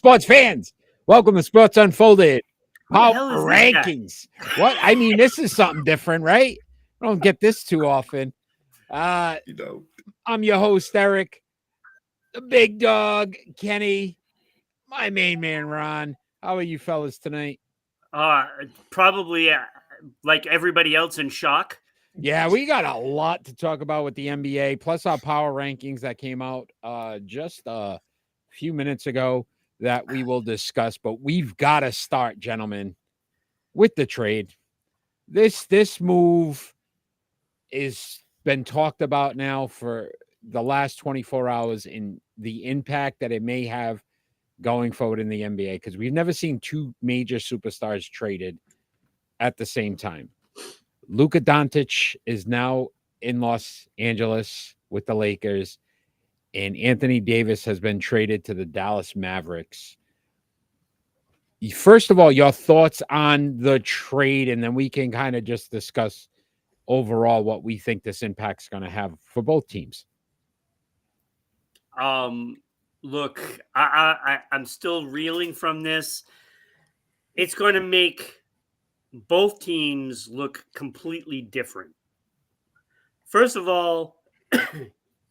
sports fans. Welcome to Sports Unfolded. Who the Power hell is this guy? rankings. What? I mean, this is something different, right? I don't get this too often. I'm your host, Eric. The big dog, Kenny. My main man, Ron. How are you fellas tonight? Probably like everybody else in shock. Yeah, we got a lot to talk about with the NBA, plus our power rankings that came out just a few minutes ago that we will discuss. But we've got to start, gentlemen, with the trade. This move is been talked about now for the last 24 hours in the impact that it may have going forward in the NBA, because we've never seen two major superstars traded at the same time. Luka Doncic is now in Los Angeles with the Lakers, and Anthony Davis has been traded to the Dallas Mavericks. First of all, your thoughts on the trade, and then we can kind of just discuss overall what we think this impact's going to have for both teams. Look, I'm still reeling from this. It's going to make both teams look completely different. First of all,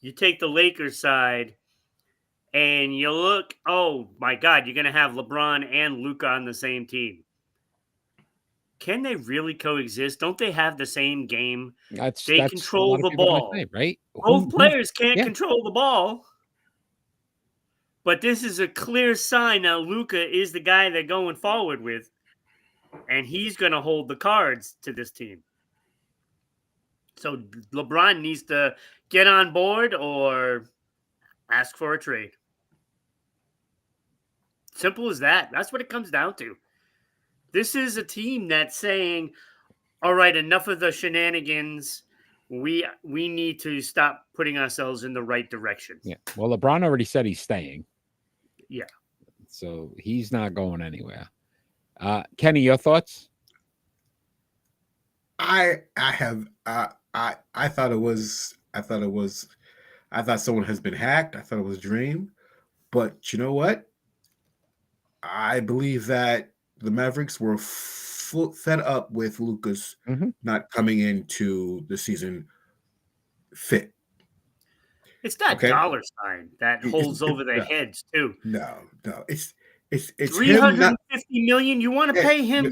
you take the Lakers side and you look, oh my God, you're going to have LeBron and Luka on the same team. Can they really coexist? Don't they have the same game? They control the ball, say, right? Both players can't control the ball. But this is a clear sign now Luka is the guy they're going forward with, and he's going to hold the cards to this team. So LeBron needs to get on board or ask for a trade. Simple as that. That's what it comes down to. This is a team that's saying, all right, enough of the shenanigans. We need to stop putting ourselves in the right direction. Yeah. Well, LeBron already said he's staying. Yeah. So he's not going anywhere. Kenny, your thoughts? I thought someone has been hacked. I thought it was a dream. But you know what? I believe that the Mavericks were fed up with Luka's not coming into the season fit. It's that dollar sign that holds over their heads too. No. It's $350 million. You want to pay him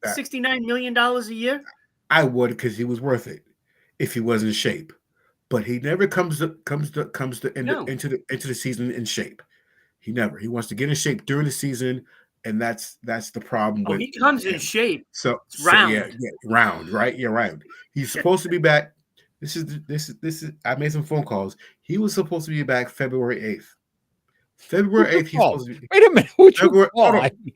$69 million a year? I would, because he was worth it if he was in shape. But he never comes into the season in shape. He never. He wants to get in shape during the season, and that's the problem. Oh, he comes in shape. So it's round. Yeah, round, right? You're right. He's supposed to be back. This is. I made some phone calls. He was supposed to be back February 8th. February 8th. He's supposed to be. Wait a minute.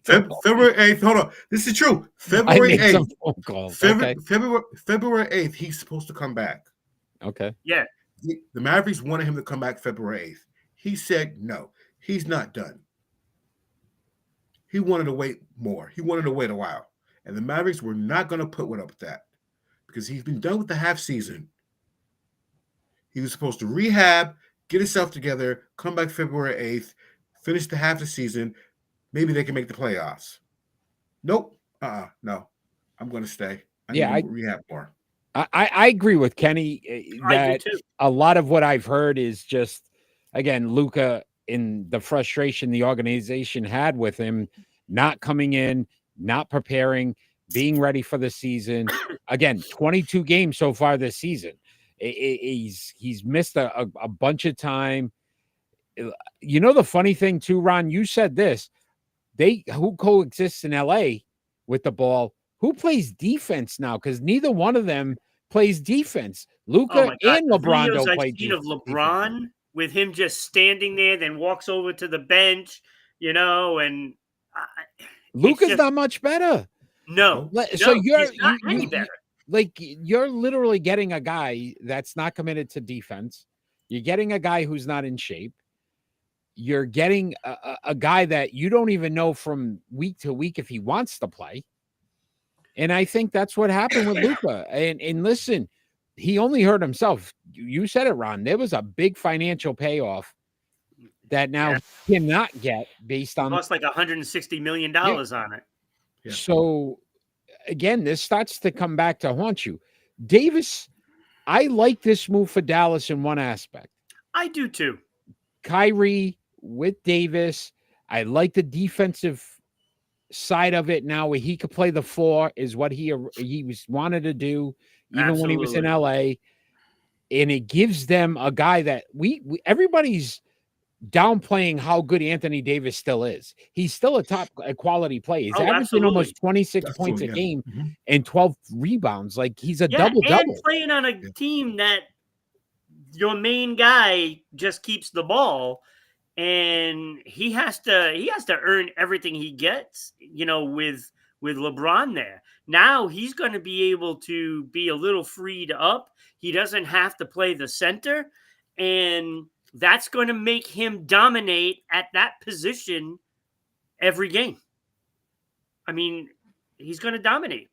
February 8th. Hold on. This is true. February 8th. Some phone calls. February 8th. He's supposed to come back. Okay. Yeah. The Mavericks wanted him to come back February 8th. He said no. He's not done. He wanted to wait more. He wanted to wait a while. And the Mavericks were not going to put one up with that, because he's been done with the half season. He was supposed to rehab, get himself together, come back February 8th, finish the half the season. Maybe they can make the playoffs. Nope. No. I'm going to stay. I need to rehab more. I agree with Kenny that a lot of what I've heard is just, again, Luka, in the frustration the organization had with him not coming in, not preparing, being ready for the season. Again, 22 games so far this season. He's missed a bunch of time. You know, the funny thing too, Ron, you said this, who coexists in LA with the ball, who plays defense now? Because neither one of them plays defense. Luka and LeBron don't play defense. Of LeBron with him just standing there, then walks over to the bench, and Luka's not much better. No. So you're any better. You're literally getting a guy that's not committed to defense. You're getting a guy who's not in shape. You're getting a guy that you don't even know from week to week if he wants to play. And I think that's what happened with Luka. And listen, he only hurt himself. You said it, Ron. There was a big financial payoff that now Yeah. he cannot get based He on. lost like $160 million on it. Yeah. So again, this starts to come back to haunt you. Davis, I like this move for Dallas in one aspect. I do too. Kyrie with Davis. I like the defensive side of it now, where he could play the 4 is what he was wanted to do, even when he was in LA. And it gives them a guy that we everybody's downplaying how good Anthony Davis still is. He's still a top quality player. He's averaging absolutely. almost 26 points a game and 12 rebounds. Like he's a double. And playing on a team that your main guy just keeps the ball, and he has to earn everything he gets, with LeBron there. Now he's going to be able to be a little freed up. He doesn't have to play the center, and that's going to make him dominate at that position every game. I mean, he's going to dominate,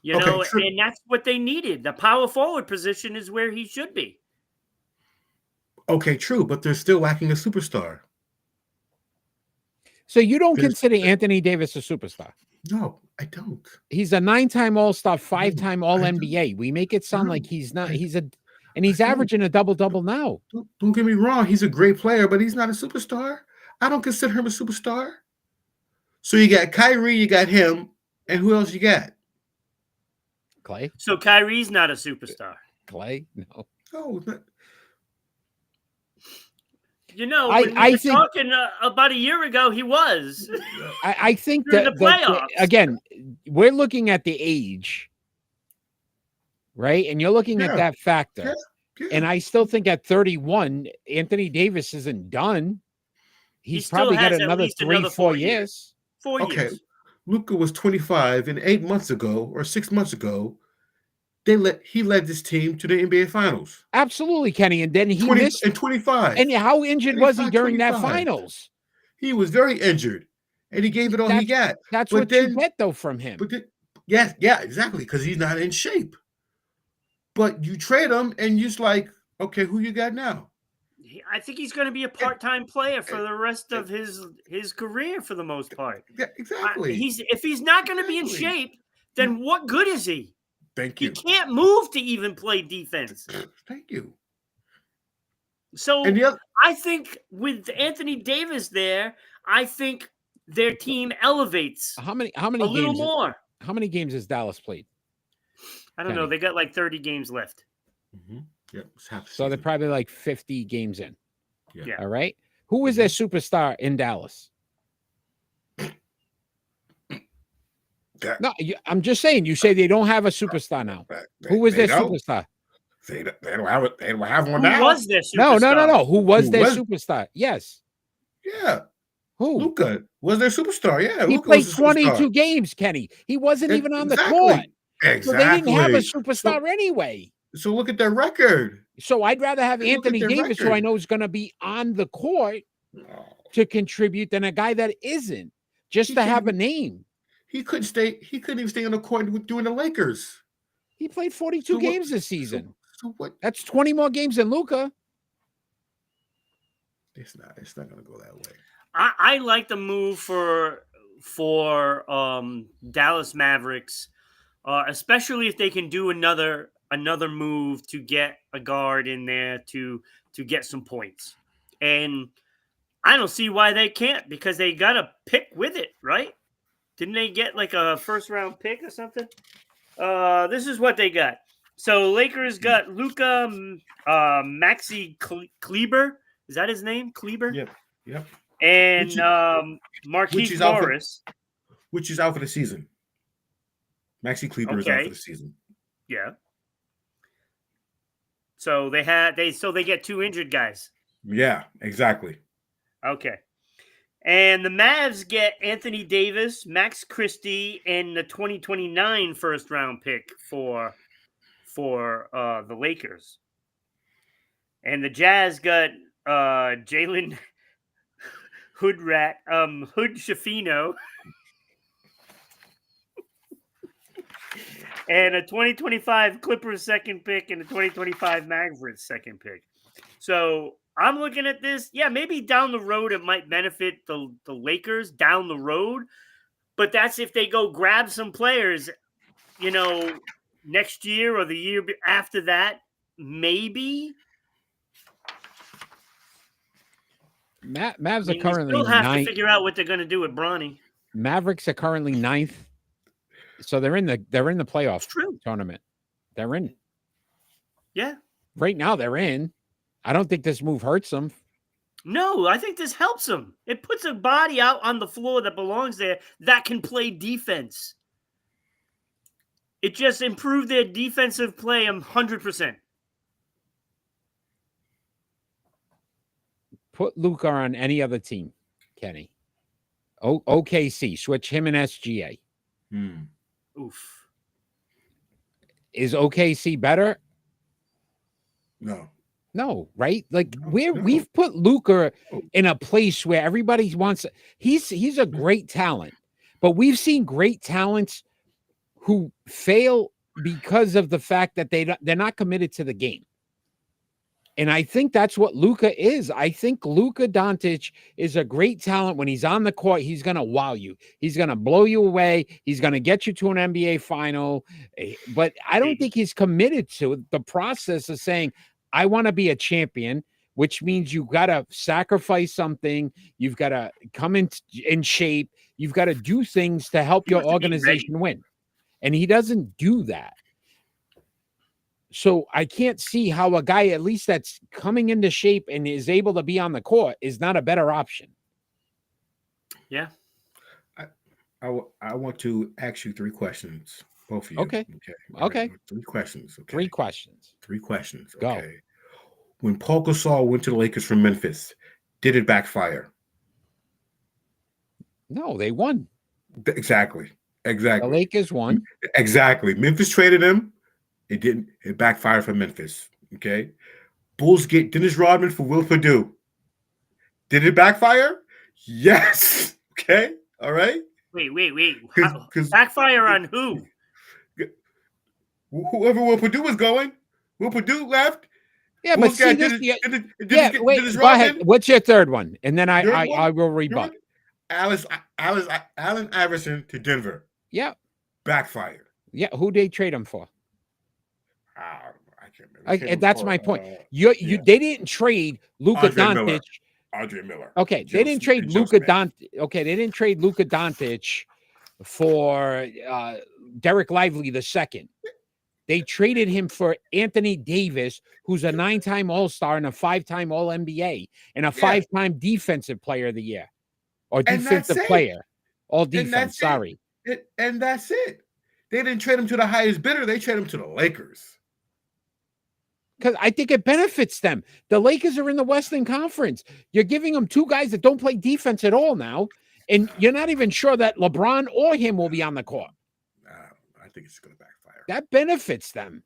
and that's what they needed. The power forward position is where he should be. Okay, true, but they're still lacking a superstar. So you don't consider Anthony Davis a superstar? No, I don't. He's a 9-time All-Star, 5-time All-NBA. We make it sound like he's not. And he's averaging a double-double now. Don't get me wrong. He's a great player, but he's not a superstar. I don't consider him a superstar. So you got Kyrie, you got him, and who else you got? Clay. So Kyrie's not a superstar. Clay? No. No, not. I think talking about a year ago, he was. I think that the playoffs. Again, we're looking at the age, right? And you're looking at that factor. Yeah. And I still think at 31, Anthony Davis isn't done. He's probably got another 3-4 years. 4 years. Okay. Luka was 25, and 8 months ago or 6 months ago, he led this team to the NBA Finals. Absolutely, Kenny. And then he missed 25. And how injured was he during 25. That finals? He was very injured, and he gave it all he got. That's what you get though from him. Yeah, exactly, because he's not in shape. But you trade him, and you're just like, okay, who you got now? I think he's going to be a part-time player for the rest of his career, for the most part. Yeah, exactly. If he's not going to be in shape, then what good is he? Thank you. He can't move to even play defense. Thank you. So I think with Anthony Davis there, I think their team elevates. How many a little games more? How many games has Dallas played? I don't know. They got like 30 games left. Mm-hmm. Yep. So they're probably like 50 games in. Yeah. All right. Who is their superstar in Dallas? No, I'm just saying. You say they don't have a superstar now. Who was their superstar? They don't have it. They don't have one now. Who was their superstar? No. Who was their superstar? Yes. Yeah. Who? Luka was their superstar. Yeah. He played 22 games, Kenny. He wasn't even on the court. Exactly. So they didn't have a superstar anyway. So look at their record. So I'd rather have Anthony Davis, who I know is going to be on the court to contribute, than a guy that isn't, just to have a name. He couldn't stay. He couldn't even stay on the court doing the Lakers. He played 42 games this season. So what? That's 20 more games than Luka. It's not going to go that way. I like the move for Dallas Mavericks, especially if they can do another move to get a guard in there to get some points. And I don't see why they can't, because they got a pick with it, right? Didn't they get like a first-round pick or something? This is what they got. So Lakers got Luka, Maxi Kleber. Is that his name? Kleber? Yep. And Marquise Morris. Which is out for the season. Maxi Kleber is out for the season. Yeah. So they get 2 injured guys. Yeah, exactly. Okay. And the Mavs get Anthony Davis, Max Christie, and the 2029 first-round pick for the Lakers. And the Jazz got Jalen Hood Schifino and a 2025 Clippers second pick and a 2025 Mavericks second pick. So I'm looking at this. Yeah, maybe down the road it might benefit the Lakers down the road, but that's if they go grab some players, next year or the year after that, maybe. Mavs I are mean, they currently still have to ninth. figure out what they're going to do with Bronny. Mavericks are currently ninth, so they're in the playoff It's true. tournament. They're in. Yeah. Right now, they're in. I don't think this move hurts them. No, I think this helps them. It puts a body out on the floor that belongs there that can play defense. It just improved their defensive play 100%. Put Luka on any other team, Kenny. OKC, switch him and SGA. Oof. Is OKC better? No, right? Like No. we've put Luka in a place where everybody wants. He's a great talent, but we've seen great talents who fail because of the fact that they're not committed to the game. And I think that's what Luka is. I think Luka Doncic is a great talent. When he's on the court, he's going to wow you. He's going to blow you away. He's going to get you to an NBA final. But I don't think he's committed to the process of saying, I want to be a champion, which means you got to sacrifice something. You've got to come in shape. You've got to do things to help your organization win. And he doesn't do that. So I can't see how a guy, at least that's coming into shape and is able to be on the court, is not a better option. Yeah. I want to ask you 3 questions, both of you. Okay. Okay. 3 questions. Okay. 3 questions. 3 questions. Go. Okay. When Paul Gasol went to the Lakers from Memphis, did it backfire? No, they won. Exactly. The Lakers won. Exactly. Memphis traded him. It didn't. It backfired for Memphis. Okay. Bulls get Dennis Rodman for Will Perdue. Did it backfire? Yes. Okay. All right. Wait. Backfire on who? Whoever Will Perdue was going. Will Perdue left. Yeah, but see this. Wait. Go ahead. What's your third one? And then I will rebut. Allen Iverson to Denver. Yeah. Backfired. Yeah. Who they trade him for? I can't remember. And that's my point. They didn't trade Luka Doncic. Andre Miller. Okay, they didn't trade Luka Doncic. Okay, they didn't trade Luka Doncic for Derek Lively II. They traded him for Anthony Davis, who's a 9-time All-Star and a 5-time All-NBA and a 5-time Defensive Player of the Year or Defensive Player. All defense. Sorry. And that's it. They didn't trade him to the highest bidder. They traded him to the Lakers. Because I think it benefits them. The Lakers are in the Western Conference. You're giving them 2 guys that don't play defense at all now, and you're not even sure that LeBron or him will be on the court. I think it's going to backfire. That benefits them.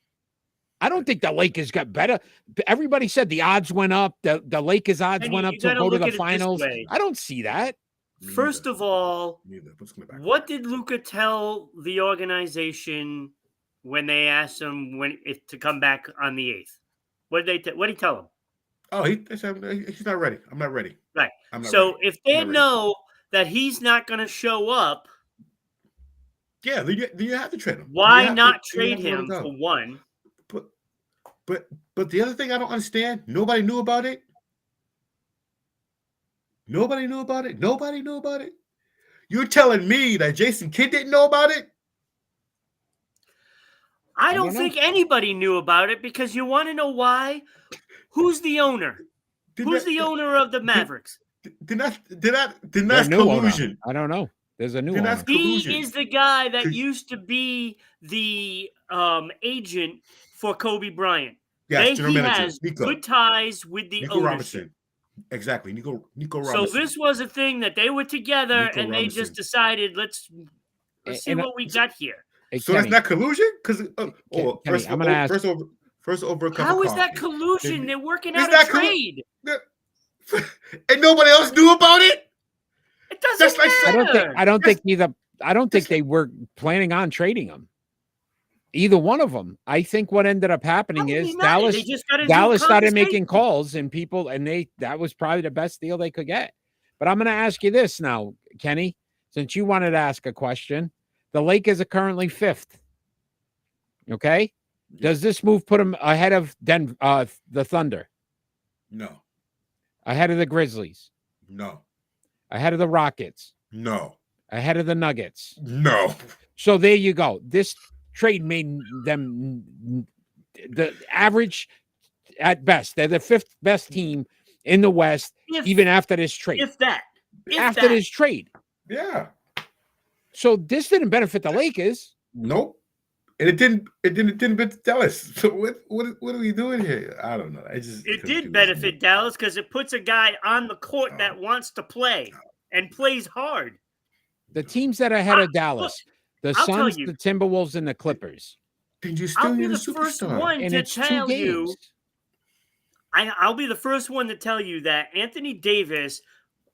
I don't think the Lakers got better. Everybody said the odds went up. The Lakers' odds went up to go to the finals. I don't see that. First of all, what did Luka tell the organization when they asked him to come back on the 8th? What did he tell him? Oh, he's not ready. I'm not ready. Right. So if they know that he's not going to show up, yeah, then you have to trade him. Why not trade him for one? But the other thing I don't understand, nobody knew about it. Nobody knew about it. You're telling me that Jason Kidd didn't know about it? I don't think anybody knew about it because you want to know why? Who's the owner? Who's the owner of the Mavericks? That's collusion. I don't know. There's a new owner. He is the guy that used to be the agent for Kobe Bryant. Yes, he has good ties with the ownership. Robinson. Exactly, Nico Robinson. So this was a thing that they were together and they just decided, let's see what we got here. Hey, so that's not collusion? Because I'm going to ask. First over a cup How of is coffee. That collusion? They're working out a trade. And nobody else knew about it? It doesn't matter. I don't think they were planning on trading him. Either one of them. I think what ended up happening Probably is not. They Dallas just got into Dallas started conversation. making calls, and that was probably the best deal they could get. But I'm going to ask you this now, Kenny, since you wanted to ask a question. The Lakers are currently 5th. Okay? Does this move put them ahead of the Thunder? No. Ahead of the Grizzlies? No. Ahead of the Rockets? No. Ahead of the Nuggets? No. So there you go. This trade made them the average at best. They're the 5th best team in the West, even after this trade. After this trade. Yeah. So this didn't benefit the Lakers. Nope. And it didn't benefit Dallas. So what are we doing here? I don't know. It did benefit Dallas because it puts a guy on the court that wants to play and plays hard. The teams that are ahead of Dallas, the Suns, the Timberwolves, and the Clippers. Then you still need a superstar. And it's 2 games. I'll be the first one to tell you that Anthony Davis,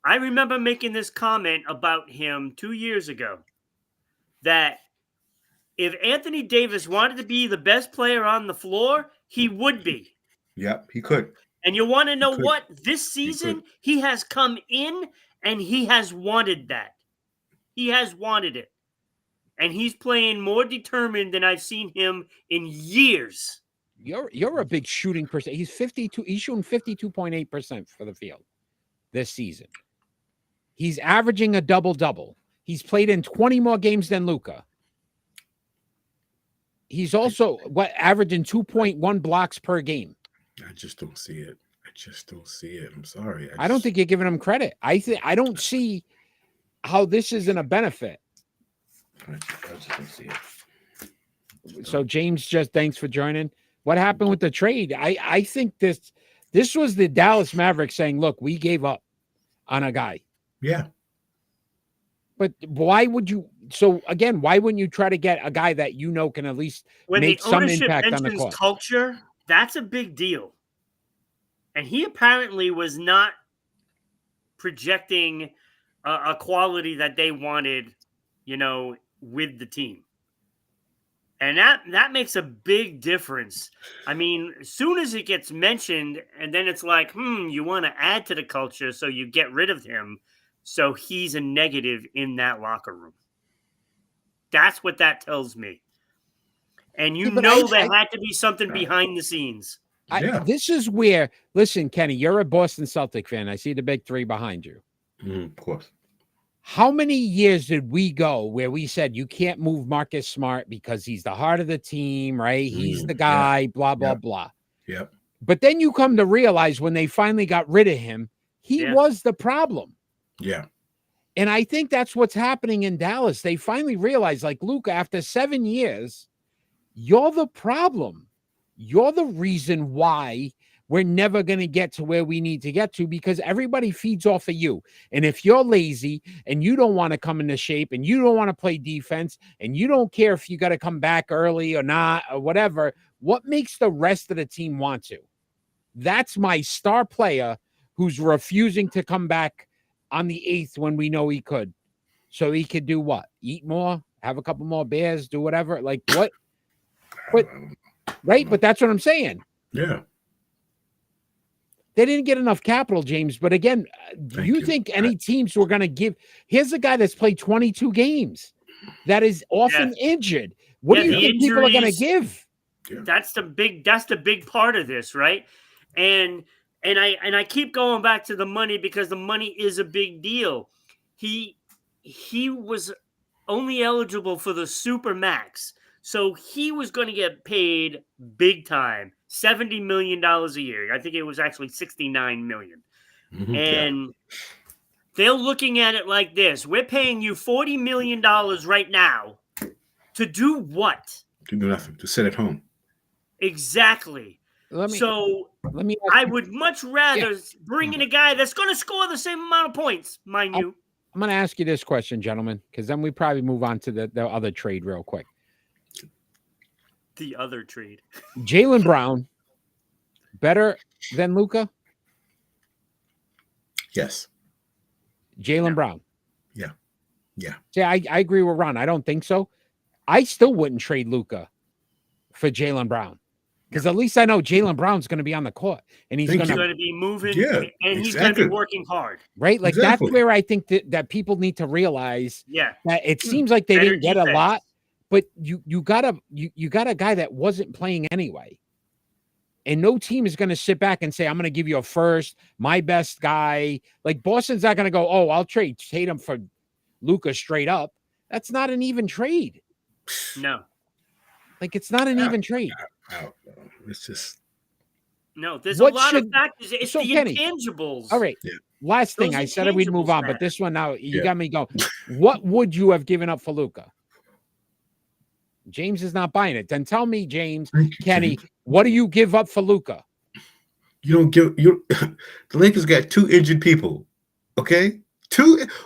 I remember making this comment about him 2 years ago, that if Anthony Davis wanted to be the best player on the floor, he would be. Yep, he could. And you want to know what? This season, he has come in and he has wanted that. He has wanted it. And he's playing more determined than I've seen him in years. You're a big shooting person. He's 52. He's shooting 52.8% for the field this season. He's averaging a double-double. He's played in 20 more games than Luka. He's also averaging 2.1 blocks per game. I just don't see it. I'm sorry. I don't think you're giving him credit. I don't see how this isn't a benefit. I just don't see it. So James, just thanks for joining. What happened with the trade? I think this was the Dallas Mavericks saying, look, we gave up on a guy. Yeah. But why would you? So again, why wouldn't you try to get a guy that you know can at least make some impact on the court? Culture, that's a big deal. And he apparently was not projecting a quality that they wanted, with the team. And that makes a big difference. I mean, as soon as it gets mentioned, and then it's like, you want to add to the culture, so you get rid of him. So he's a negative in that locker room. That's what that tells me. And there had to be something behind the scenes. This is where, listen, Kenny, you're a Boston Celtic fan. I see the big 3 behind you. Of course. How many years did we go where we said you can't move Marcus Smart because he's the heart of the team, right? He's the guy, blah, blah, blah. Yep. But then you come to realize when they finally got rid of him, he was the problem. Yeah. And I think that's what's happening in Dallas. They finally realized, like, Luka, after 7 years, you're the problem. You're the reason why we're never going to get to where we need to get to, because everybody feeds off of you. And if you're lazy and you don't want to come into shape and you don't want to play defense and you don't care if you got to come back early or not or whatever, what makes the rest of the team want to? That's my star player who's refusing to come back on the 8th when we know he could. So he could do what? Eat more, have a couple more beers, do whatever. Like what? Right? But that's what I'm saying. Yeah. They didn't get enough capital, James. But again, do you think any teams were going to give? Here's a guy that's played 22 games that is often injured. What do you think people are going to give? Yeah. That's the big part of this, right? And I keep going back to the money because the money is a big deal. He was only eligible for the super max. So he was going to get paid big time, $70 million a year. I think it was actually $69 million. Mm-hmm. And they're looking at it like this. We're paying you $40 million right now to do what? To do nothing, to sit at home. Exactly. I would much rather bring in a guy that's going to score the same amount of points, mind you. I'm going to ask you this question, gentlemen, because then we probably move on to the other trade real quick. The other trade. Jaylen Brown, better than Luka? Yes. Jaylen Brown. Yeah. Yeah. See, I agree with Ron. I don't think so. I still wouldn't trade Luka for Jaylen Brown. Because at least I know Jaylen Brown's going to be on the court and he's He's going going to be moving, Yeah, and he's going to exactly. be working hard. right. Like Exactly. that's where I think that people need to realize Yeah, that it seems like they better didn't get a defense. lot, but you got a guy that wasn't playing anyway. And no team is going to sit back and say, I'm going to give you a first, my best guy. Like Boston's not going to go, oh, I'll trade Tatum for Luka straight up. That's not an even trade. No, Like it's not an even trade. It's just no. There's What a lot should- of factors. It's so, the Kenny, intangibles. All right. Yeah. Last thing, Those I said we'd move intangibles on, but matter. this one now you Yeah. got me going. What would you have given up for Luka? James is not buying it. Then tell me, James, Kenny, what do you give up for Luka? You don't give the Lakers got 2 injured people. Okay,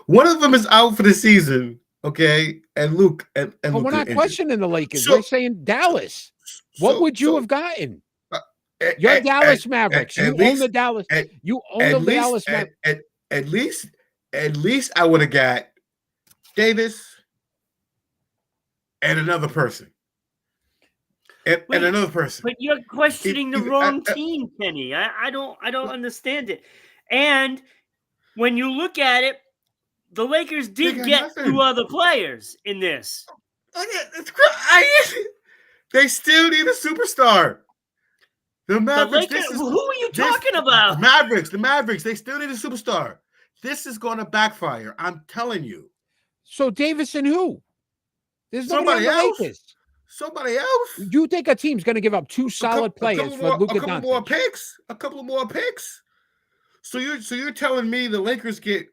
one of them is out for the season. Okay, and Luke and But we're Luka not injured. questioning the Lakers. So- we're saying Dallas. What So- would you so, have gotten? at- You're at- Dallas at- Mavericks. at You own least- the Dallas. at- You own at the least- Dallas Mavericks. at least I would have got Davis and another person. And Wait, another person. But you're questioning the If- wrong team, Kenny. I don't understand it. And when you look at it, the Lakers did got get nothing. 2 other players in this. They still need a superstar. The The Mavericks. Lakers, who are you talking The about? Mavericks. They still need a superstar. This is going to backfire. I'm telling you. So Davis and who? There's nobody Somebody on the else? Lakers. Somebody else. You think a team's going to give up 2 solid players for Luka A couple more Doncic? picks. A couple more picks. So you're telling me the Lakers get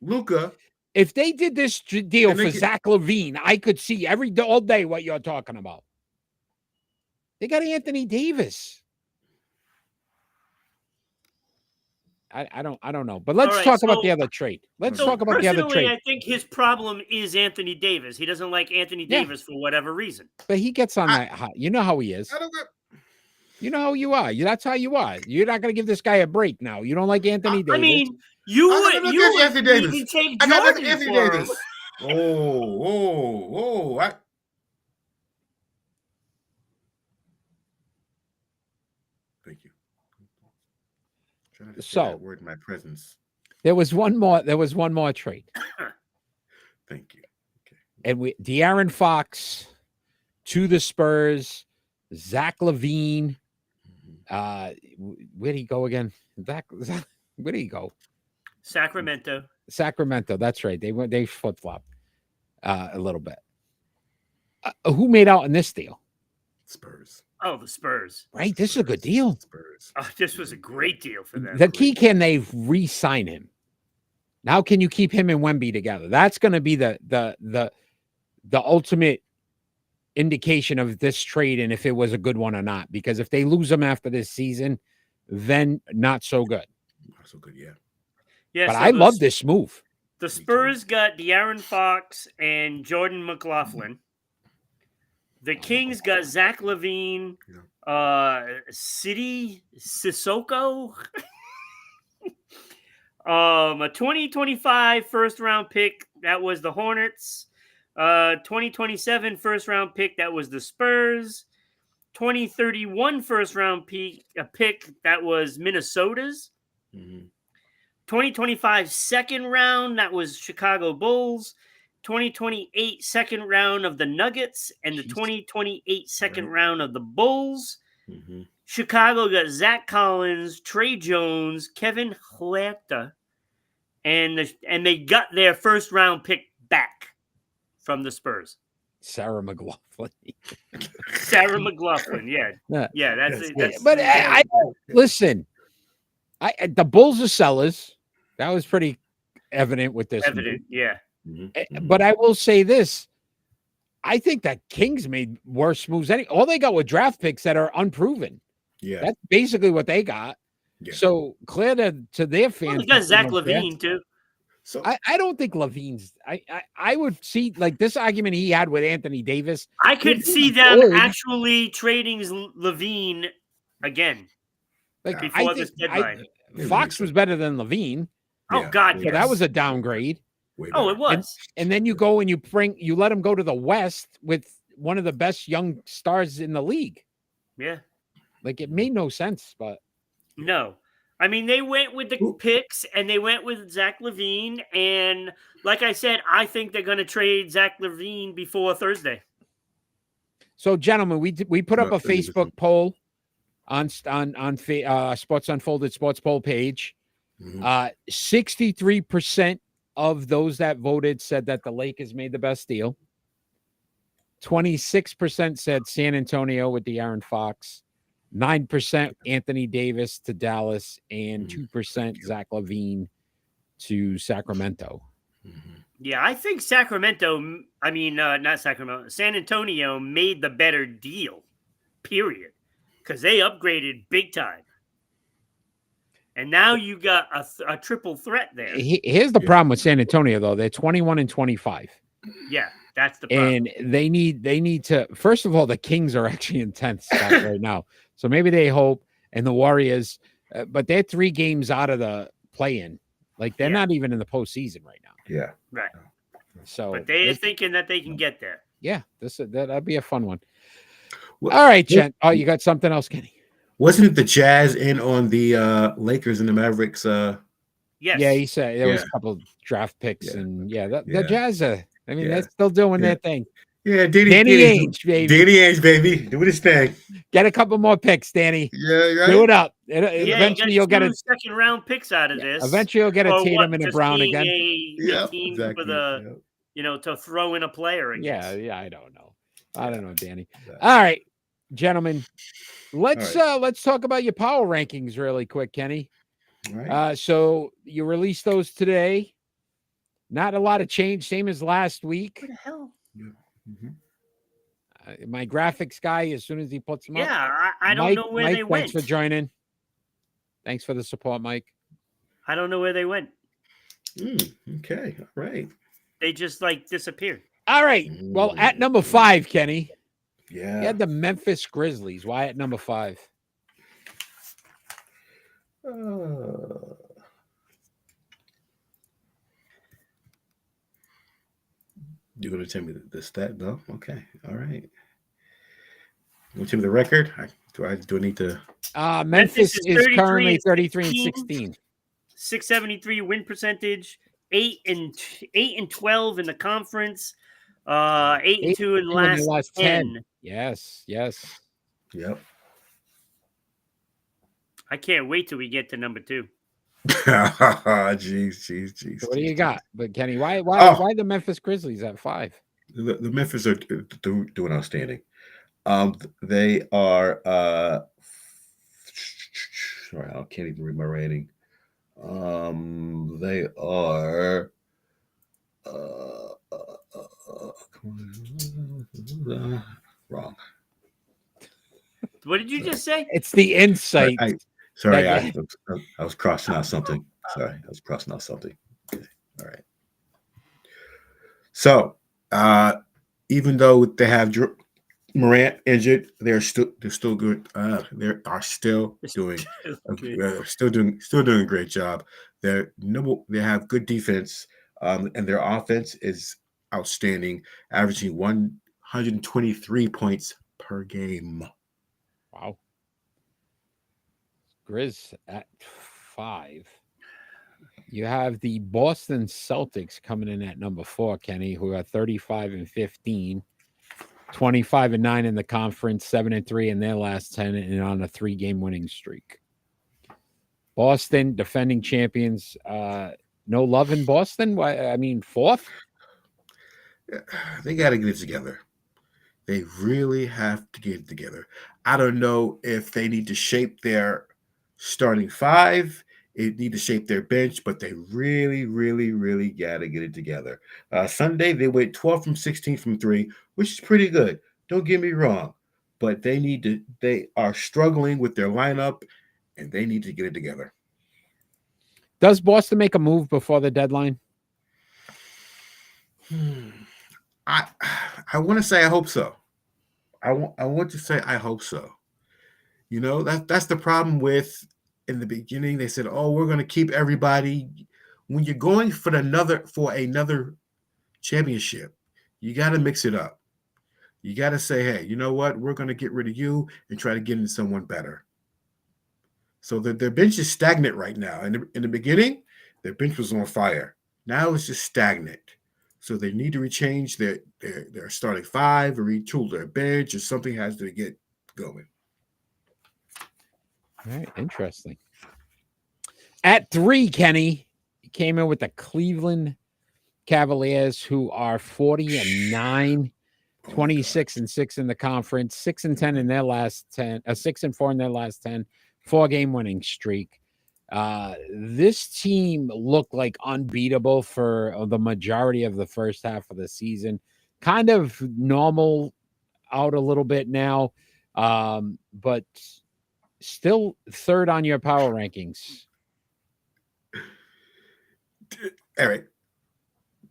Luka? If they did this deal And they for get- Zach LaVine, I could see all day what you're talking about. They got Anthony Davis. I don't know. But let's All right, talk about so- the other trade. Let's so talk about the other Personally, trade. I think his problem is Anthony Davis. He doesn't like Anthony Yeah. Davis for whatever reason. But he gets on I- that hot. You know how he is. I don't get. You know how you are. That's how you are. You're not going to give this guy a break now. You don't like Anthony Davis. I mean, you I would don't you get would Anthony Davis. even take I got Jordan Anthony for him. Davis. Oh! Thank you. Trying to say So- that word in my presence. there was one more trade. Thank you. And De'Aaron Fox to the Spurs, Zach LaVine. Where'd he go again? Where'd he go? Sacramento. Sacramento. That's right. They flip flop a little bit. Who made out in this deal? Spurs. Oh, the Spurs. Right. This is a good deal. Spurs. Oh, this was a great deal for them. The key, can they re-sign him? Now, can you keep him and Wemby together? That's going to be the ultimate indication of this trade and if it was a good one or not. Because if they lose him after this season, then not so good. Not so good, yeah. Yeah, But so I the- love this move. The Spurs got De'Aaron Fox and Jordan McLaughlin. The Kings got Zach LaVine, City Sissoko, a 2025 first round pick that was the Hornets, 2027 first round pick that was the Spurs, 2031 first round pick that was Minnesota's. Mhm. 2025 second round, that was Chicago Bulls. 2028 second round of the Nuggets and the Jeez. 2028 second Right. round of the Bulls. Mhm. Chicago got Zach Collins, Trey Jones, Kevin Huerta, and they got their first round pick back from the Spurs. Sarah McLaughlin. Sarah McLaughlin, yeah, that's Yes, it. yes. That's, But I listen. The Bulls are sellers. That was pretty evident with this. evident, yeah. Mhm. But I will say this. I think that Kings made worse moves. All they got were draft picks that are unproven. Yeah. That's basically what they got. Yeah. So clear to their Well, fans. they got that Zach they don't care. LaVine too. So I don't think Levine's. I would see like this argument he had with Anthony Davis. I could He's see them good. actually trading Levine again Like before I this think deadline. Fox was better than Levine. Oh Yeah. God, So yes. that was a downgrade. way Oh, better. it was. And then you go and you let him go to the West with one of the best young stars in the league. Yeah. Like, it made no sense, but No. I mean, they went with the picks and they went with Zach LaVine. And like I said, I think they're going to trade Zach LaVine before Thursday. so, gentlemen, we put up a Facebook poll on Sports Unfolded Sports Poll page. 63% of those that voted said that the Lakers made the best deal. 26% said San Antonio with De'Aaron Fox. 9% Anthony Davis to Dallas, and 2% Zach LaVine to Sacramento. Yeah, I think San Antonio made the better deal, period, because they upgraded big time. And now you got a triple threat there. Here's the problem with San Antonio, though. They're 21-25. Yeah, that's the problem. And they need to, first of all, the Kings are actually in 10th spot right now. So maybe they hope, and the Warriors, but they're 3 games out of the play-in. Like, they're not even in the postseason right now. Yeah. Right. So, but they're thinking that they can get there. Yeah, that'd be a fun one. All right, Jen. Oh, you got something else, Kenny? Wasn't it the Jazz in on the Lakers and the Mavericks? Yes. Yeah, he said there was a couple of draft picks, and the Jazz. They're still doing their thing. Yeah, Danny Ainge, baby. Danny Ainge, baby, doing his thing. Get a couple more picks, Danny. Yeah, right. Do it up. Eventually, you'll get a second round picks out of this. Eventually, you'll get a Tatum and a Brown again. A team for the, to throw in a player against. Yeah. I don't know, Danny. All right, gentlemen, let's talk about your power rankings really quick, Kenny. All right. So you released those today. Not a lot of change, same as last week. What the hell? Yeah. My graphics guy, as soon as he puts them up. Yeah, I don't know where they went. Thanks for joining. Thanks for the support, Mike. I don't know where they went. Okay, all right. They just disappeared. All right. Well, at number 5, Kenny. Yeah. You had the Memphis Grizzlies. Why at number 5? You're going to tell me the stat? No? Okay. All right. You want to tell me the record? Do I need to? Memphis is currently 33-16. 673 win percentage, 8-12 in the conference, 8-2 in the last 10. Yes. Yep. I can't wait till we get to number 2. Jeez. What do you got? But Kenny, why the Memphis Grizzlies at 5? The Memphis are doing outstanding. They are. Sorry, I can't even read my rating. They are. Wrong. What did you just say? It's the insight. Sorry, I was crossing out something. Okay. All right. So, even though they have Morant injured, they're still good. They are still doing a great job. They have good defense, and their offense is outstanding, averaging 123 points per game. Wow. Grizz at 5. You have the Boston Celtics coming in at number 4, Kenny, who are 35-15, 25-9 in the conference, 7-3 in their last 10, and on a 3-game winning streak. Boston, defending champions. No love in Boston? Why? I mean, 4th? They got to get it together. They really have to get it together. I don't know if they need to shape their starting 5. They need to shape their bench, but they really, really, really got to get it together. Sunday, they went 12 from 16 from 3, which is pretty good. Don't get me wrong, but they are struggling with their lineup, and they need to get it together. Does Boston make a move before the deadline? I want to say I hope so. I want to say I hope so. That's the problem with. In the beginning, they said, "Oh, we're going to keep everybody." When you're going for another championship, you got to mix it up. You got to say, hey, you know what? We're going to get rid of you and try to get into someone better. So their bench is stagnant right now. In the beginning, their bench was on fire. Now it's just stagnant. So they need to rechange their starting five or retool their bench, or something has to get going. All right, interesting. At 3, Kenny came in with the Cleveland Cavaliers, who are 40-9, 26-6 in the conference, 6-10 in their last 10, 6-4 in their last 10, 4-game winning streak. This team looked like unbeatable for the majority of the first half of the season. Kind of normal out a little bit now, but still third on your power rankings. Eric,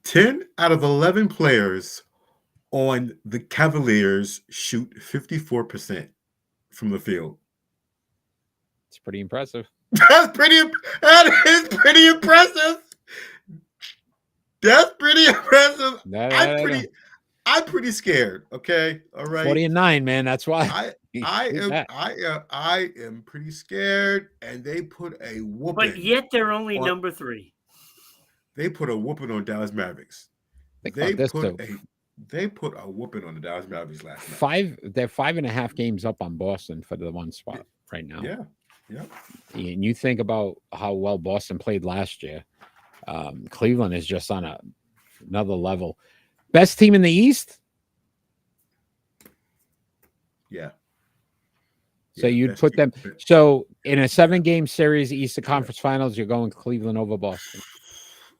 10 out of 11 players on the Cavaliers shoot 54% from the field. It's pretty impressive. That is pretty impressive. That's pretty impressive. I'm pretty scared. Okay. All right. 40-9, man. That's why I am pretty scared. And they put a whooping. But yet they're only number 3. They put a whooping on Dallas Mavericks. They put a whooping on the Dallas Mavericks last night. They're 5.5 games up on Boston for the one spot right now. Yeah. Yeah. And you think about how well Boston played last year. Cleveland is just on another level. Best team in the East? Yeah. So you'd put them. So in a 7-game series, Eastern Conference Finals, you're going Cleveland over Boston.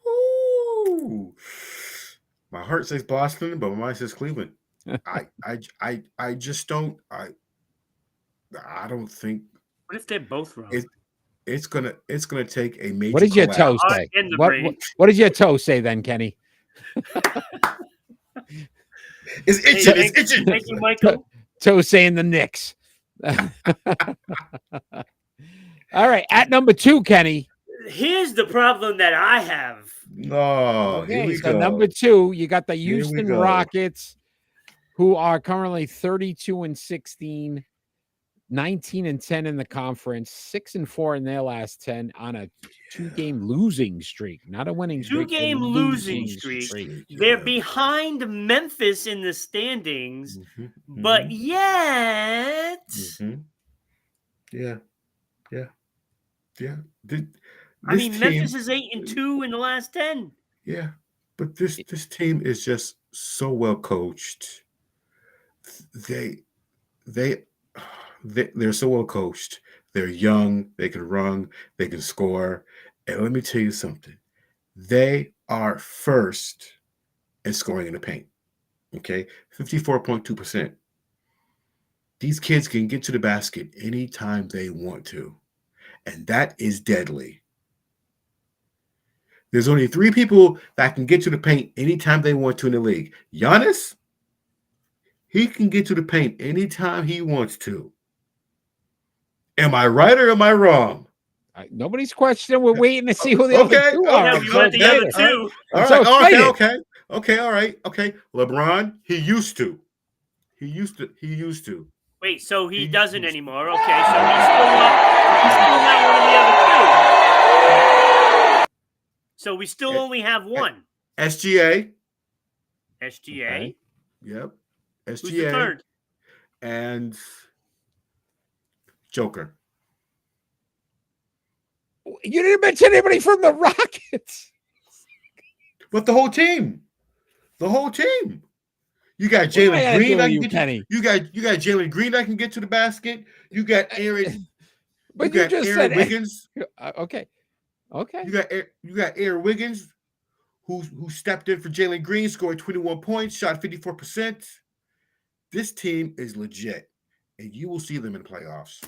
Ooh. My heart says Boston, but my mind says Cleveland. I just don't. I don't think. What if they're both wrong? It's gonna take a major. What does your toe say? What does your toe say then, Kenny? It's itching. It's itching. Thank you, Michael. Toe saying the Knicks. All right, at number 2, Kenny. Here's the problem that I have. No, here we go. Number 2, you got the Houston Rockets, who are currently 32-16. 19-10 in the conference, 6-4 in their last 10 on a 2-game losing streak, not a winning streak. 2-game losing streak. They're behind Memphis in the standings, but yet, yeah. Memphis is 8-2 in the last 10. Yeah, but this team is just so well coached. They're so well coached. They're young. They can run. They can score. And let me tell you something. They are first in scoring in the paint. Okay, 54.2%. These kids can get to the basket anytime they want to, and that is deadly. There's only 3 people that can get to the paint anytime they want to in the league. Giannis, he can get to the paint anytime he wants to. Am I right or am I wrong? Nobody's questioning. We're waiting to see who the other 2 are. Yeah, we want the other 2. All right. Okay. LeBron, he used to. Wait, so he doesn't anymore. Okay, so he's still not one of the other 2. So we still only have one. SGA. Okay. Yep. SGA. Who's the third? And Joker. You didn't mention anybody from the Rockets. But the whole team. You got Jalen Green. You got Jalen Green that can get to the basket. You got Aaron. But you just said Wiggins. Okay. You got Aaron Wiggins, who stepped in for Jalen Green, scored 21 points, shot 54%. This team is legit, and you will see them in the playoffs.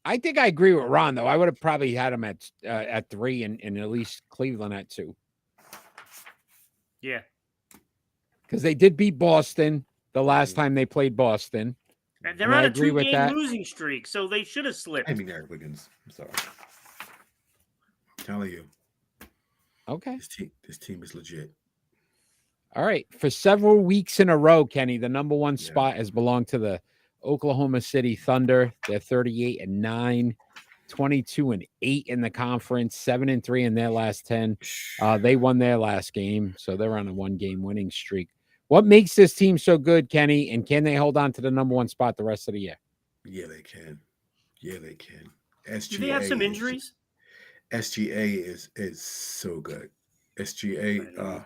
I think I agree with Ron, though. I would have probably had them at 3 and at least Cleveland at 2. Yeah. Because they did beat Boston the last time they played Boston. And they're on a 2-game losing streak, so they should have slipped. I mean, Eric Wiggins. I'm sorry. I'm telling you. Okay. This team is legit. All right. For several weeks in a row, Kenny, the number one Yeah. spot has belonged to the Oklahoma City Thunder. They're 38-9, 22-8 in the conference, 7-3 in their last 10. They won their last game, so they're on a 1-game winning streak. What makes this team so good, Kenny? And can they hold on to the number one spot the rest of the year? Yeah, they can. Yeah, they can. Do they have some injuries? SGA is so good. SGA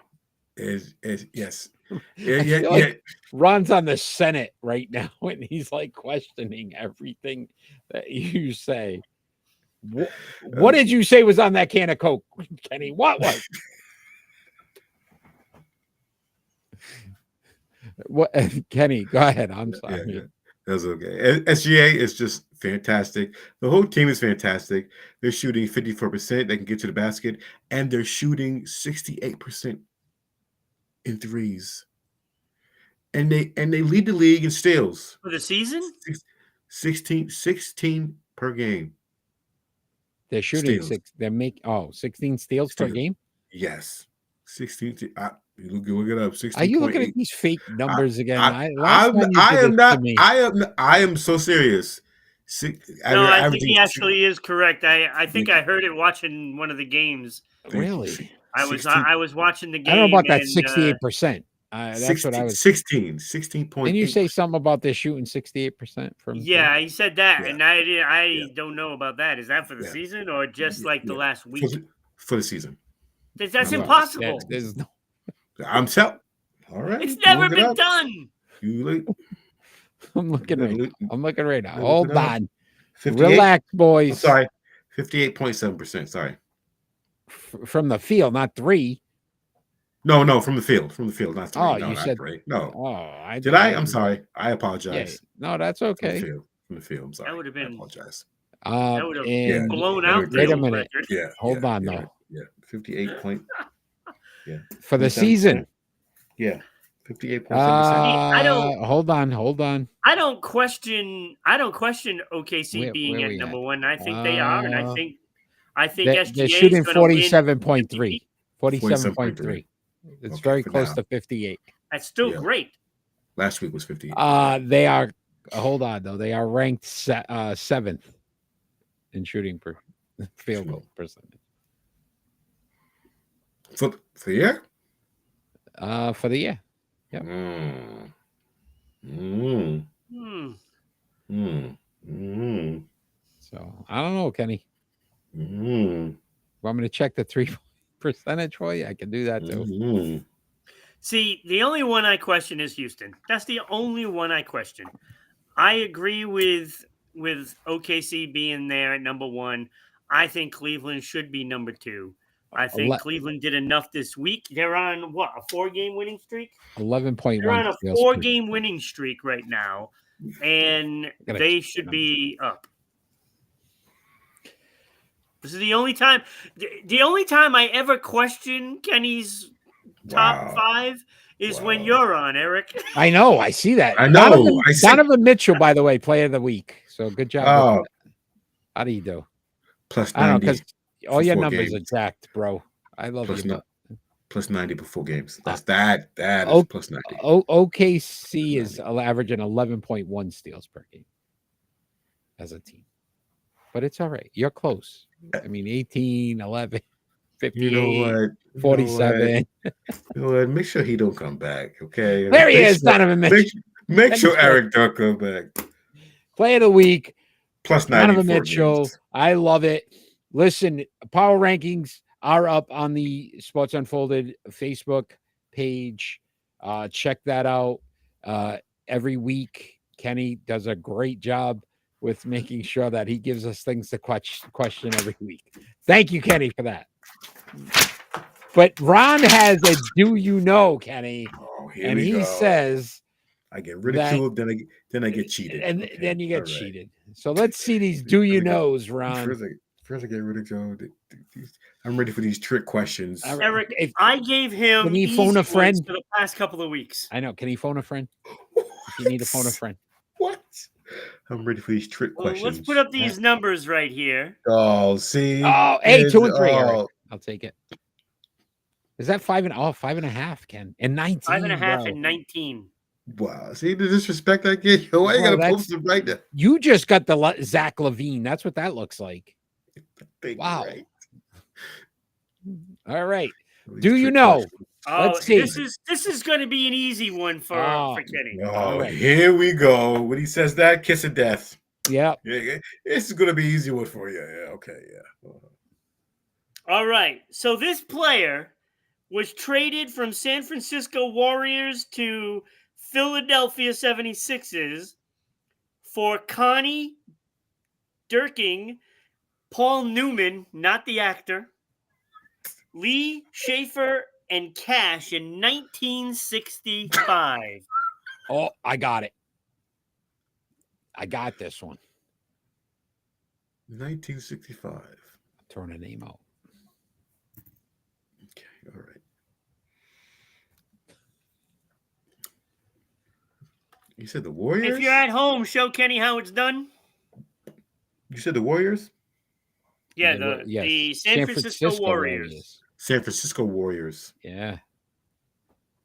is yes. Yeah. Ron's on the Senate right now, and he's like questioning everything that you say. What did you say was on that can of Coke, Kenny? What was? What, Kenny? Go ahead. I'm sorry. Yeah. That's okay. SGA is just fantastic. The whole team is fantastic. They're shooting 54%. They can get to the basket, and they're shooting 68% in threes. And they lead the league in steals For the season? 16 per game. They're shooting Steals. 16 steals per game. Yes, 16. You look it up. 16. Are you looking at these fake numbers again? I am not. I am so serious. No, I think he actually is correct. I think I heard it watching one of the games. Really? I was watching the game. I don't know about that 68%. That's what I was 16.8. Didn't you say something about they're shooting 68% from? Yeah, he said that, Yeah. and I don't know about that. Is that for the season or just like the last week? For the season. That's impossible. There's no. I'm telling. All right. It's never been done. I'm looking right now. Look Hold it up. on. 58? Relax, boys. I'm sorry. 58.7%. Sorry. From the field, not three. No, from the field. From the field, not three. Oh, no, you not said three. No. Oh, Did I? I'm sorry. I apologize. Yeah, no, that's okay. From the field. I'm sorry. That would have been. I apologize. That would have blown out. Wait a minute. Yeah. Hold on, though. Yeah. 58 point. Yeah. For the season. Yeah. 58.7%. I don't. Hold on. I don't question OKC being at number one. I think they are, and I think SGA they're shooting is going to 47.3. 47.3. It's very close now. to 58. That's still great. Last week was 58. They are. Hold on though. They are ranked 7th in shooting per field goal percentage. For the year? For the year. Yep. So I don't know, Kenny. Want me to check the 3 percentage for you? I can do that too. See, the only one I question is Houston. That's the only one I question. I agree with OKC being there at number one. I think Cleveland should be number two. I think Cleveland did enough this week. They're on what, a 4-game winning streak? 11.1. They're on a 4-game winning streak right now, and they should be up. This is the only time. The only time I ever question Kenny's top 5 is when you're on, Eric. I know. I see that. I know. Donovan Mitchell, by the way, player of the week. So good job. Oh. How do you do? Plus 90. I don't know, because all your numbers games. are jacked, bro. I love you. Plus 90 before games. That is plus 90. OKC is averaging 11.1 steals per game as a team. But it's all right. You're close. I mean, 18, 11, 58, you know what? 47. You know what? Make sure he don't come back, okay? There he is, Donovan Mitchell. Make sure Eric don't come back. Play of the week. Plus 90. Donovan Mitchell. I love it. Listen, power rankings are up on the Sports Unfolded Facebook page. Check that out. Every week, Kenny does a great job with making sure that he gives us things to question every week. Thank you, Kenny, for that. But Ron has a do you know, Kenny? And he says I get ridiculed, then I get cheated. And then you get cheated. So let's see these do you knows, Ron. First I get ridiculed. I'm ready for these trick questions. Eric, I gave him can he phone a friend for the past couple of weeks. I know. Can he phone a friend? If you need to phone a friend. What? I'm ready for these trick questions. Let's put up these numbers right here. Oh, see. Oh, hey, 2 and 3. Eric. I'll take it. Is that 5.5, Ken? And 19. 5.5 bro. and 19. Wow. See the disrespect I get? Yo, I Bro, gotta that's- post it right now. You just got the Zach Levine. That's what that looks like. Thank you, Wow. right? All right. These Do you trick know? questions. Oh, Let's see. this is going to be an easy one for Kenny. Oh, right. here we go. When he says that, kiss of death. Yeah. Yeah, this is gonna be an easy one for you. Yeah, okay, yeah. All right. So this player was traded from San Francisco Warriors to Philadelphia 76ers for Connie Dirking, Paul Newman, not the actor, Lee Schaefer, and Cash in 1965. Oh, I got it. I got this one. 1965. Throwing a name out. Okay, all right. You said the Warriors? If you're at home, show Kenny how it's done. You said the Warriors? Yeah, Yes. the San Francisco Warriors. San Francisco Warriors. Yeah.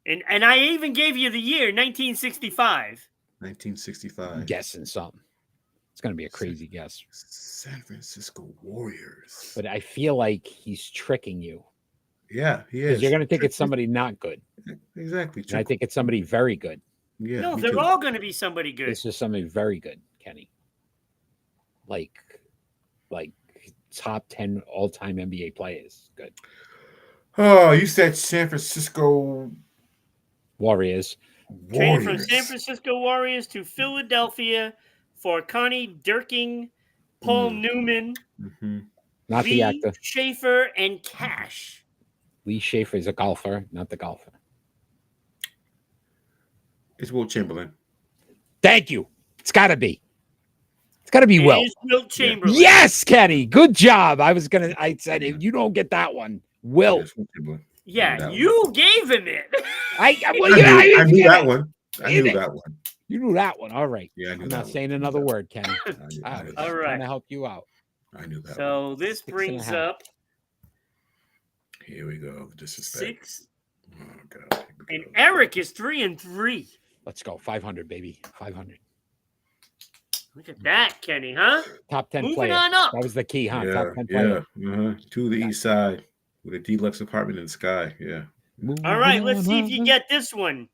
And I even gave you the year, 1965. 1965. I'm guessing something. It's going to be a crazy guess. San Francisco Warriors. But I feel like he's tricking you. Yeah, he Because is. you're going to think it's somebody not good. Exactly. And I think it's somebody very good. Yeah, No, me they're too. all going to be somebody good. This is somebody very good, Kenny. Like top 10 all-time NBA players. Good. Oh, you said San Francisco Warriors. Traded Warriors. from San Francisco Warriors to Philadelphia for Connie Dirking, Paul Newman, Mhm. Not Lee the actor. Schaefer, and Cash. Lee Schaefer is a golfer, not the golfer. It's Will Chamberlain. Thank you. It's got to be. It's got to be It Will. is Wilt Chamberlain. Yes, Kenny. Good job. I said, if you don't get that one, Will. Yes, Will Chamberlain. Yeah, That you gave him it. I knew that one. I knew that one. You knew that one. All right. Yeah, I knew I'm that not one. saying another word, Kenny. I knew I that was All right. trying to help you out. I knew that one. So this 6.5. brings up Here we go. Disrespect. 6. Oh, God. And Eric is 3-3. Let's go. 500, baby. 500. Look at that, Kenny, huh? Top 10 Moving player. on up. That was the key, huh? Yeah, Top 10 player. To the east side with a deluxe apartment in the sky. Yeah. All right, let's see if you get this one.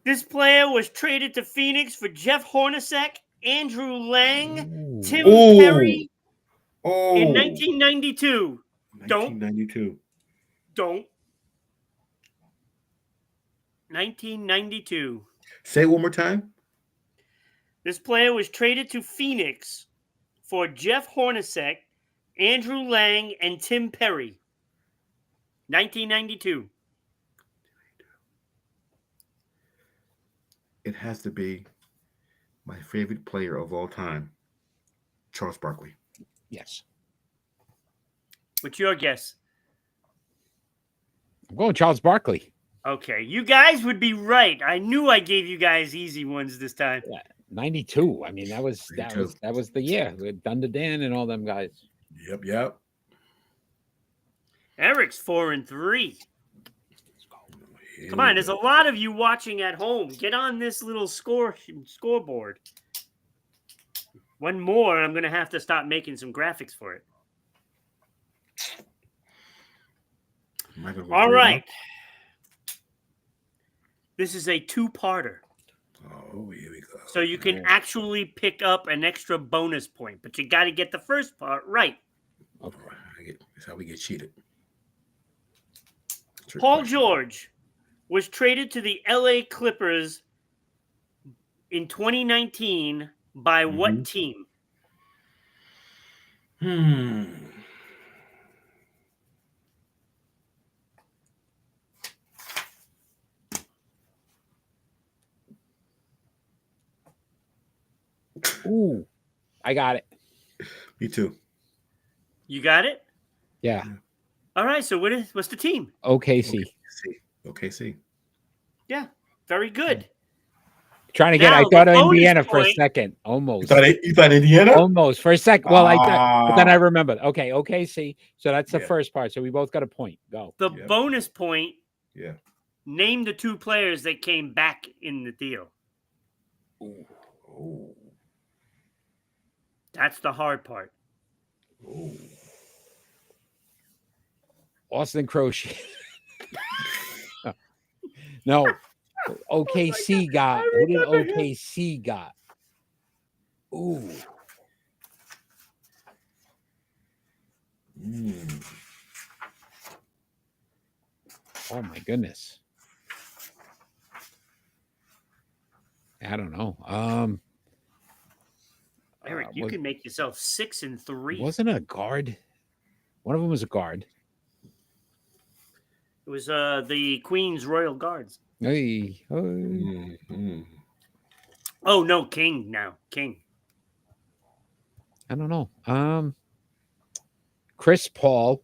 This player was traded to Phoenix for Jeff Hornacek, Andrew Lang, Tim Perry in 1992. 1992. Don't. 1992. Say it one more time. This player was traded to Phoenix for Jeff Hornacek, Andrew Lang, and Tim Perry. 1992. It has to be my favorite player of all time, Charles Barkley. Yes. What's your guess? I'm going Charles Barkley. Okay, you guys would be right. I knew I gave you guys easy ones this time. Yeah. 92. I mean, that was 92. the year with Thunder Dan and all them guys. Yep. Eric's 4-3. Come on, there's a lot of you watching at home. Get on this little scoreboard. One more, I'm going to have to stop making some graphics for it. All right. This is a two-parter. Oh, here we go. So you can actually pick up an extra bonus point, but you got to get the first part right. Okay. That's how we get cheated. Paul George was traded to the LA Clippers in 2019 by what team? Ooh, I got it. Me too. You got it? Yeah. All right, so what's the team? OKC. OKC. Yeah, very good. Trying to get. Now, I the thought of bonus Indiana for a point- second. Almost. You thought Indiana? Almost for a second. Well, I thought, but then I Ah. remembered. Okay, OKC. So that's the Yeah. first part. So we both got a point. Go. The Yep. bonus point, Yeah. name the 2 players that came back in the deal. Ooh. That's the hard part. Ooh. Austin Crochet. No. OKC got. Who did OKC got? Ooh. Oh my goodness. I don't know. Eric, you can make yourself 6-3. Wasn't a guard. One of them was a guard. It was the Queen's Royal Guards. Hey. Oh no, King now. King. I don't know. Chris Paul.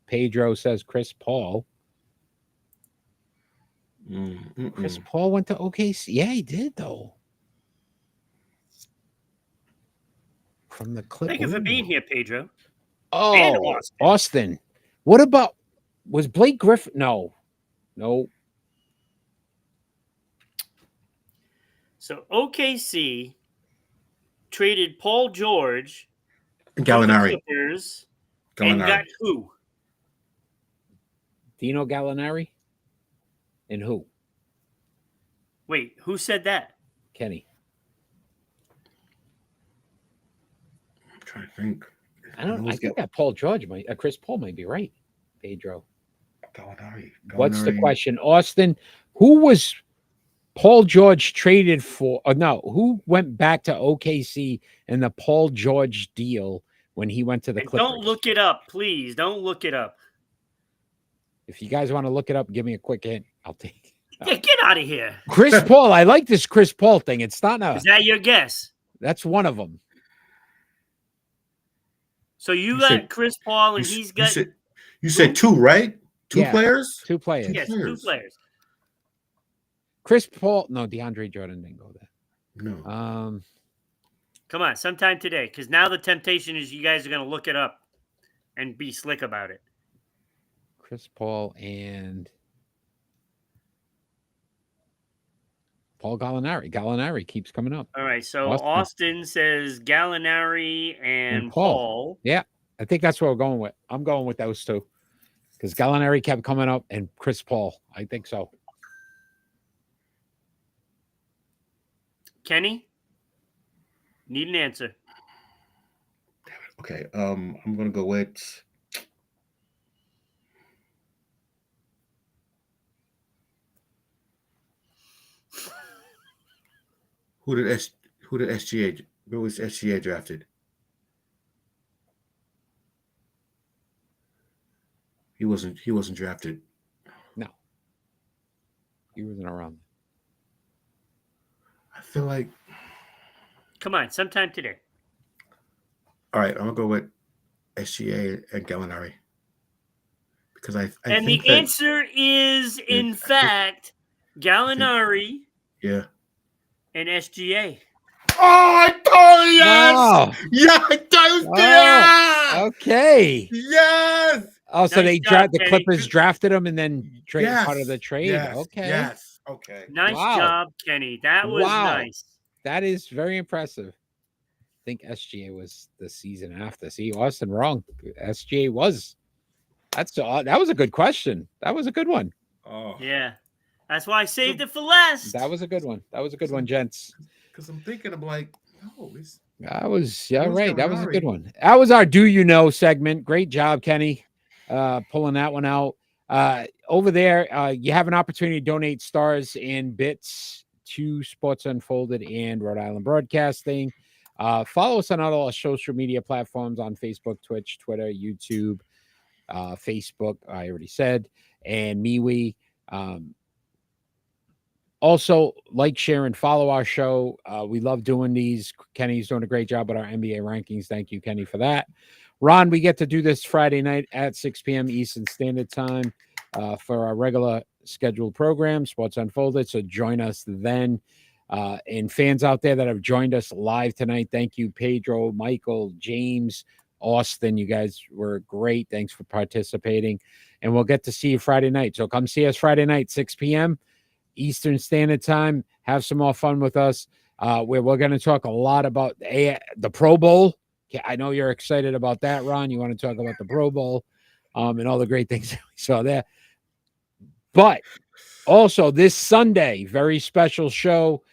Pedro says Chris Paul. Chris Paul went to OKC. Yeah, he did though. From the clip. Thank you for being here, Pedro. Oh, And Austin. What about was Blake Griffin? No. So OKC traded Paul George, Gallinari. with the Clippers, and got who? Dino Gallinari. And who? Wait, who said that? Kenny. I'm trying to think. I think that Paul George might, Chris Paul might be right. Pedro. Gallinari. What's the question, Austin? Who was Paul George traded for? No, who went back to OKC in the Paul George deal when he went to the Clippers? Don't look it up, please. Don't look it up. If you guys want to look it up, give me a quick hint. I'll take it. Yeah, get out of here. Chris Paul. I like this Chris Paul thing. It's not Is that your guess? That's one of them. So you got Chris Paul, and he's got. You said 2, right? 2 Yeah, players? 2 players. Yes, 2 players. Chris Paul. No, DeAndre Jordan didn't go there. No. Come on, sometime today, because now the temptation is you guys are going to look it up and be slick about it. Chris Paul and Paul Gallinari. Gallinari keeps coming up. All right, so Austin says Gallinari and Paul. Yeah, I think that's what we're going with. I'm going with those 2 because Gallinari kept coming up and Chris Paul. I think so. Kenny, need an answer. Okay, I'm gonna go with who did SGA? Where was SGA drafted? He wasn't drafted. No, he wasn't around. I feel like. Come on, sometime today. All right, I'm gonna go with SGA and Gallinari because I and think the answer is, in fact, Gallinari. Yeah. And SGA. Oh, I thought yes. Wow. Yeah, I thought yes. Okay. Yes. Oh, so nice the Clippers drafted him and then traded part of the trade. Yes, okay. Yes. Okay. Nice job, Kenny. That was nice. That is very impressive. I think SGA was the season after. See, Austin wrong. SGA was. That was a good question. That was a good one. Oh. Yeah. That's why I saved it for last. That was a good one. That was a good one, gents. Because I'm thinking of like, no, that was right. That was a good one. That was our Do You Know segment. Great job, Kenny, pulling that one out. Over there, you have an opportunity to donate stars and bits to Sports Unfolded and Rhode Island Broadcasting. Follow us on all our social media platforms on Facebook, Twitch, Twitter, YouTube, Facebook, I already said, and MeWe. Also, like, share, and follow our show. We love doing these. Kenny's doing a great job with our NBA rankings. Thank you, Kenny, for that. Ron, we get to do this Friday night at 6 p.m. Eastern Standard Time for our regular scheduled program, Sports Unfolded. So join us then. And fans out there that have joined us live tonight, thank you, Pedro, Michael, James, Austin. You guys were great. Thanks for participating. And we'll get to see you Friday night. So come see us Friday night, 6 p.m. Eastern Standard Time. Have some more fun with us. Where we're going to talk a lot about the Pro Bowl. I know you're excited about that, Ron. You want to talk about the Pro Bowl and all the great things that we saw there. But also this Sunday, very special show,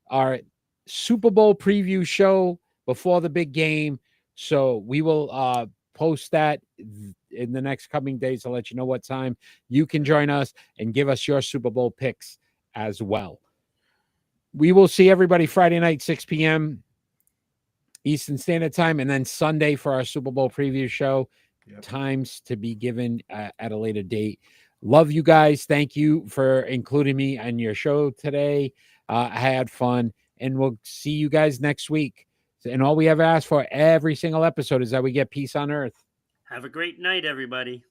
our Super Bowl preview show before the big game. So we will post that in the next coming days to let you know what time you can join us and give us your Super Bowl picks as well. We will see everybody Friday night, 6 p.m. Eastern Standard Time, and then Sunday for our Super Bowl preview show. Yep. Times to be given at a later date. Love you guys. Thank you for including me on your show today. I had fun, and we'll see you guys next week. And all we ever ask for every single episode is that we get peace on earth. Have a great night, everybody.